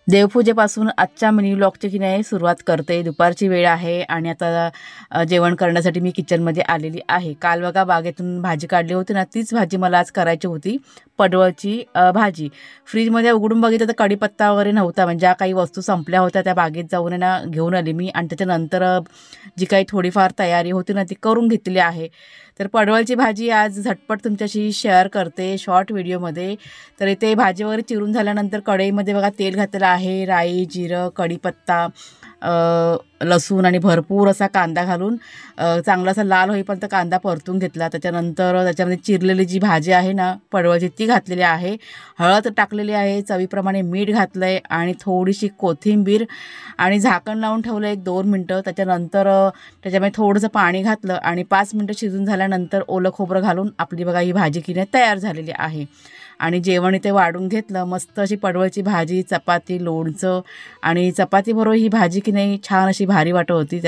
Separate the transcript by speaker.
Speaker 1: देवपूजेपासून आजच्या मिनी व्लॉगची की नाही सुरुवात करते। दुपारची वेळ आहे आणि आता जेवण करण्यासाठी मी किचनमध्ये आलेली आहे। काल बघा बागेतून भाजी काढली होती ना, तीच भाजी मला आज करायची होती, पडवळची भाजी। फ्रीजमध्ये उघडून बघितलं तर कढीपत्ता वगैरे नव्हता, म्हणजे ज्या काही वस्तू संपल्या होत्या त्या बागेत जाऊन ना घेऊन आली मी आणि त्याच्यानंतर जी काही थोडीफार तयारी होती ना ती करून घेतली आहे। तर पडवळची भाजी आज झटपट तुमच्याशी शेअर करते शॉर्ट व्हिडिओमध्ये। तर इथे भाजी वगैरे चिरून झाल्यानंतर कढईमध्ये बघा तेल घातलेलं आहे, राई, जिरं, कढीपत्ता, लसूण आणि भरपूर असा कांदा घालून चांगला असा लाल होईपर्यंत कांदा परतून घेतला। त्याच्यानंतर त्याच्यामध्ये चिरलेली जी भाजी आहे ना पडवळची ती घातलेली आहे, हळद टाकलेली आहे, चवीप्रमाणे मीठ घातलं आहे आणि थोडीशी कोथिंबीर आणि झाकण लावून ठेवलं 1-2 मिनटं। त्याच्यानंतर त्याच्यामध्ये थोडंसं पाणी घातलं आणि 5 मिनटं शिजून झाल्यानंतर ओलं खोबरं घालून आपली बघा ही भाजी की नाही तयार झालेली आहे। आणि जेवण इथे वाढून घेतलं, मस्त अशी पडवळची भाजी, चपाती, लोणचं आणि चपातीबरोबर ही भाजी की नाही छान अशी भारी वाटत होती।